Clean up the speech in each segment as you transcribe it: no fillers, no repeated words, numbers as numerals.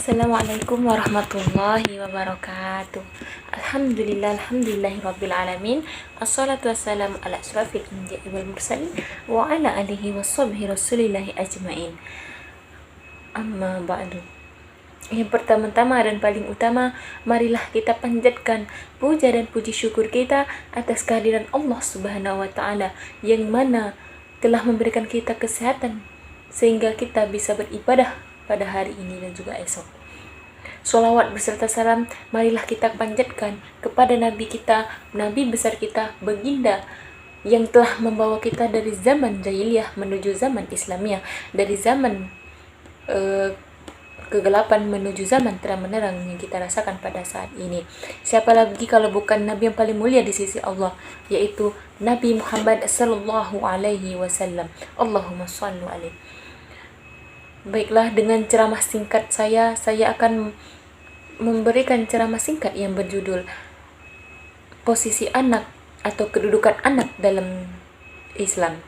Assalamualaikum warahmatullahi wabarakatuh. Alhamdulillahirabbil alamin. Assalatu wassalamu ala asyrafil anbiya'i wal mursalin wa ala alihi washabbihi rasulillahi ajmain. Amma ba'du. Yang pertama-tama dan paling utama, marilah kita panjatkan puja dan puji syukur kita atas kehadiran Allah Subhanahu wa taala yang mana telah memberikan kita kesehatan sehingga kita bisa beribadah pada hari ini dan juga esok. Sholawat beserta salam marilah kita panjatkan kepada Nabi kita, Nabi besar kita, baginda yang telah membawa kita dari zaman jahiliyah menuju zaman Islamiyah, dari zaman kegelapan menuju zaman terang menerang yang kita rasakan pada saat ini. Siapa lagi kalau bukan Nabi yang paling mulia di sisi Allah, yaitu Nabi Muhammad sallallahu alaihi wasallam. Allahumma shalli alaihi. Baiklah, dengan ceramah singkat saya akan memberikan ceramah singkat yang berjudul posisi anak atau kedudukan anak dalam Islam.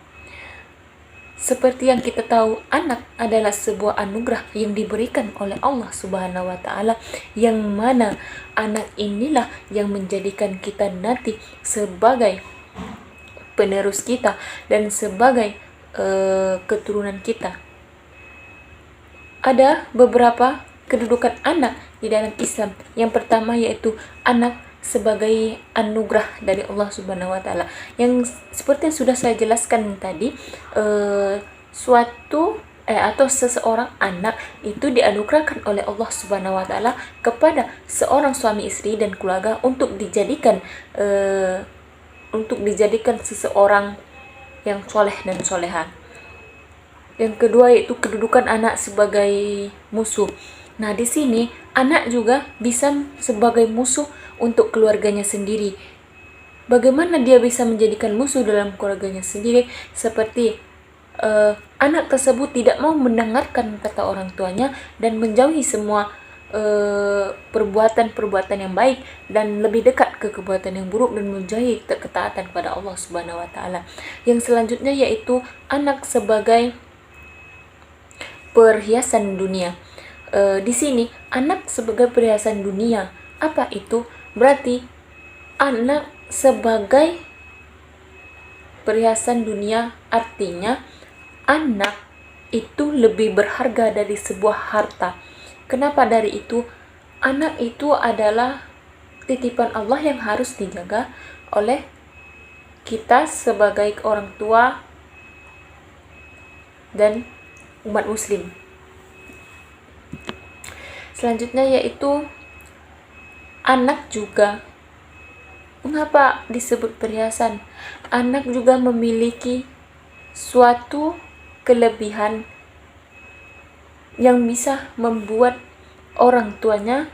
Seperti yang kita tahu, anak adalah sebuah anugerah yang diberikan oleh Allah Subhanahu wa taala, yang mana anak inilah yang menjadikan kita nanti sebagai penerus kita dan sebagai keturunan kita. Ada beberapa kedudukan anak di dalam Islam. Yang pertama yaitu anak sebagai anugerah dari Allah Subhanahu wa taala. Yang seperti yang sudah saya jelaskan tadi, atau seseorang anak itu dianugerahkan oleh Allah Subhanahu wa taala kepada seorang suami istri dan keluarga untuk dijadikan seseorang yang soleh dan soleha. Yang kedua yaitu kedudukan anak sebagai musuh. Nah, di sini anak juga bisa sebagai musuh untuk keluarganya sendiri. Bagaimana dia bisa menjadikan musuh dalam keluarganya sendiri? Seperti anak tersebut tidak mau mendengarkan kata orang tuanya dan menjauhi semua perbuatan-perbuatan yang baik dan lebih dekat ke perbuatan yang buruk dan menjauhi ketaatan kepada Allah Subhanahu wa taala. Yang selanjutnya yaitu anak sebagai perhiasan dunia. Di sini anak sebagai perhiasan dunia. Apa itu? Berarti anak sebagai perhiasan dunia artinya anak itu lebih berharga dari sebuah harta. Kenapa dari itu? Anak itu adalah titipan Allah yang harus dijaga oleh kita sebagai orang tua dan umat muslim. Selanjutnya yaitu anak juga. Mengapa disebut perhiasan? Anak juga memiliki suatu kelebihan yang bisa membuat orang tuanya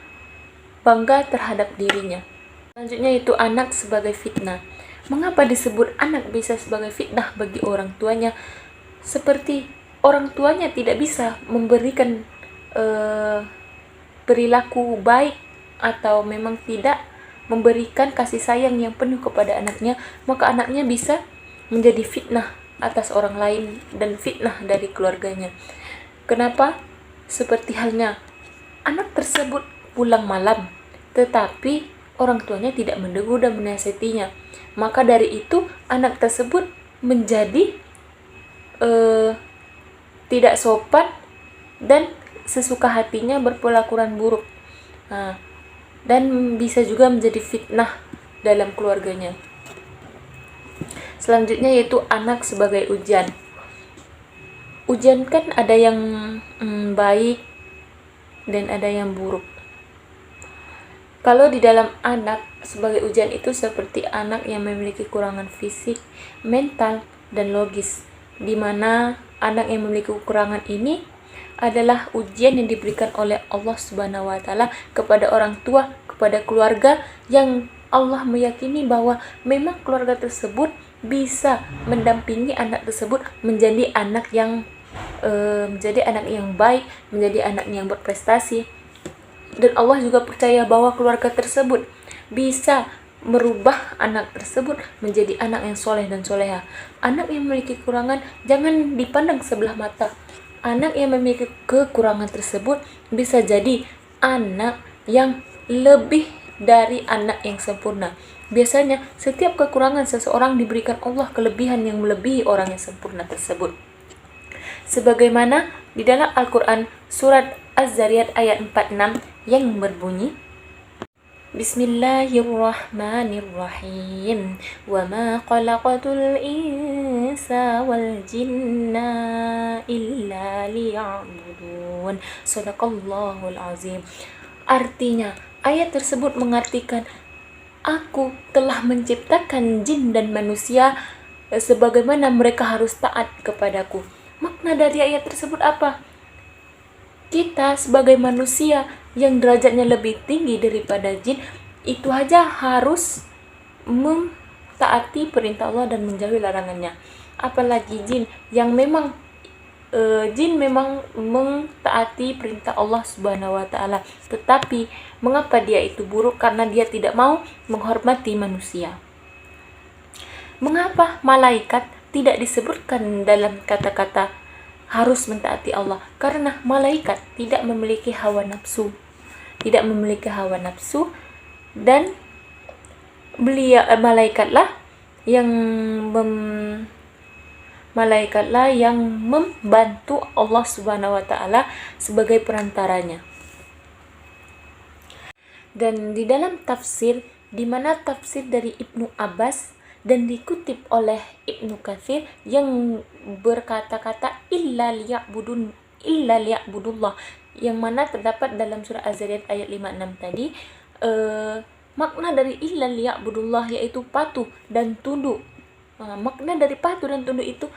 bangga terhadap dirinya. Selanjutnya yaitu anak sebagai fitnah. Mengapa disebut anak bisa sebagai fitnah bagi orang tuanya? Seperti orang tuanya tidak bisa memberikan perilaku baik atau memang tidak memberikan kasih sayang yang penuh kepada anaknya, maka anaknya bisa menjadi fitnah atas orang lain dan fitnah dari keluarganya. Kenapa? Seperti halnya anak tersebut pulang malam, tetapi orang tuanya tidak menegur dan menasihatinya. Maka dari itu anak tersebut menjadi tidak sopan dan sesuka hatinya berpelakuan buruk. Dan bisa juga menjadi fitnah dalam keluarganya. Selanjutnya yaitu anak sebagai ujian. Ujian kan ada yang baik dan ada yang buruk. Kalau di dalam anak sebagai ujian itu seperti anak yang memiliki kekurangan fisik, mental, dan logis, di mana anak yang memiliki kekurangan ini adalah ujian yang diberikan oleh Allah Subhanahu wa taala kepada orang tua, kepada keluarga yang Allah meyakini bahwa memang keluarga tersebut bisa mendampingi anak tersebut menjadi anak yang baik, menjadi anak yang berprestasi. Dan Allah juga percaya bahwa keluarga tersebut bisa merubah anak tersebut menjadi anak yang soleh dan soleha. Anak yang memiliki kekurangan jangan dipandang sebelah mata. anak yang memiliki kekurangan tersebut bisa jadi anak yang lebih dari anak yang sempurna. Biasanya setiap kekurangan seseorang diberikan Allah kelebihan yang melebihi orang yang sempurna tersebut. Sebagaimana di dalam Al-Quran surat Az-Zariyat ayat 46 yang berbunyi, Bismillahirrahmanirrahim. Wa ma khalaqatul insa wal jinna illa liya'budun. Shadaqallahul azim. Artinya, ayat tersebut mengartikan, aku telah menciptakan jin dan manusia sebagaimana mereka harus taat kepadaku. Makna dari ayat tersebut apa? Kita sebagai manusia yang derajatnya lebih tinggi daripada jin, itu aja harus mentaati perintah Allah dan menjauhi larangannya. Apalagi jin yang memang mentaati perintah Allah Subhanahu wa taala, tetapi mengapa dia itu buruk? Karena dia tidak mau menghormati manusia. Mengapa malaikat tidak disebutkan dalam kata-kata harus mentaati Allah? Karena malaikat tidak memiliki hawa nafsu. Dan malaikatlah yang membantu Allah Subhanahu wa taala sebagai perantaranya. Dan di dalam tafsir, di mana tafsir dari Ibnu Abbas dan dikutip oleh Ibnu Katsir yang berkata-kata illa liya'budullah, yang mana terdapat dalam surah Az-Zariyat ayat 56 tadi, makna dari illa liya'budullah yaitu patuh dan tunduk. Makna dari patuh dan tunduk itu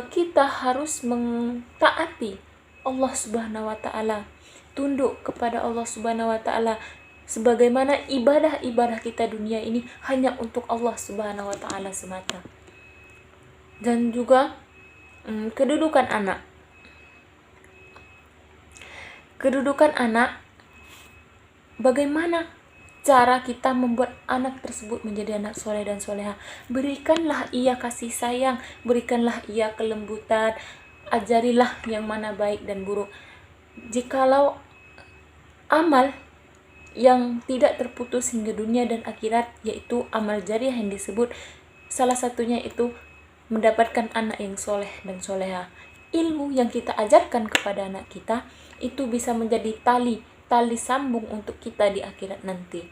kita harus mentaati Allah Subhanahu wa taala, tunduk kepada Allah Subhanahu wa taala, sebagaimana ibadah-ibadah kita dunia ini hanya untuk Allah Subhanahu wa taala semata. Dan juga kedudukan anak. Bagaimana cara kita membuat anak tersebut menjadi anak soleh dan soleha? Berikanlah ia kasih sayang, berikanlah ia kelembutan, ajarilah yang mana baik dan buruk. Jikalau amal yang tidak terputus hingga dunia dan akhirat, yaitu amal jariah yang disebut, salah satunya itu mendapatkan anak yang soleh dan soleha. Ilmu yang kita ajarkan kepada anak kita itu bisa menjadi tali sambung untuk kita di akhirat nanti.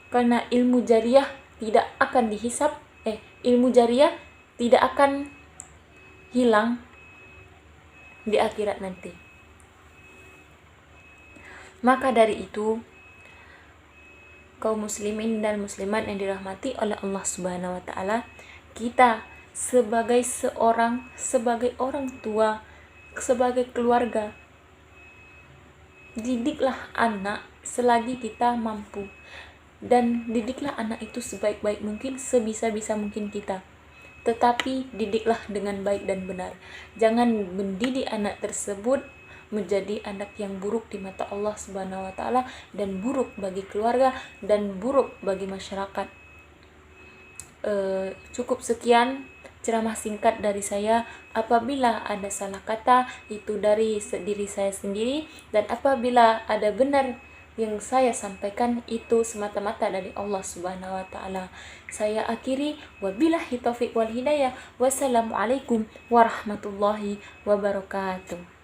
Karena ilmu jariah tidak akan dihisap, ilmu jariah tidak akan hilang di akhirat nanti. Maka dari itu, kaum muslimin dan muslimat yang dirahmati oleh Allah Subhanahu wa taala, kita sebagai orang tua, sebagai keluarga, didiklah anak selagi kita mampu, dan didiklah anak itu sebaik-baik mungkin, sebisa-bisa mungkin kita. Tetapi didiklah dengan baik dan benar. Jangan mendidik anak tersebut menjadi anak yang buruk di mata Allah Subhanahu wa taala, dan buruk bagi keluarga, dan buruk bagi masyarakat. Cukup sekian ceramah singkat dari saya. Apabila ada salah kata, itu dari diri saya sendiri, dan apabila ada benar yang saya sampaikan, itu semata-mata dari Allah Subhanahu wa taala. Saya akhiri, wabillahi taufiq wal hidayah. Wassalamualaikum warahmatullahi wabarakatuh.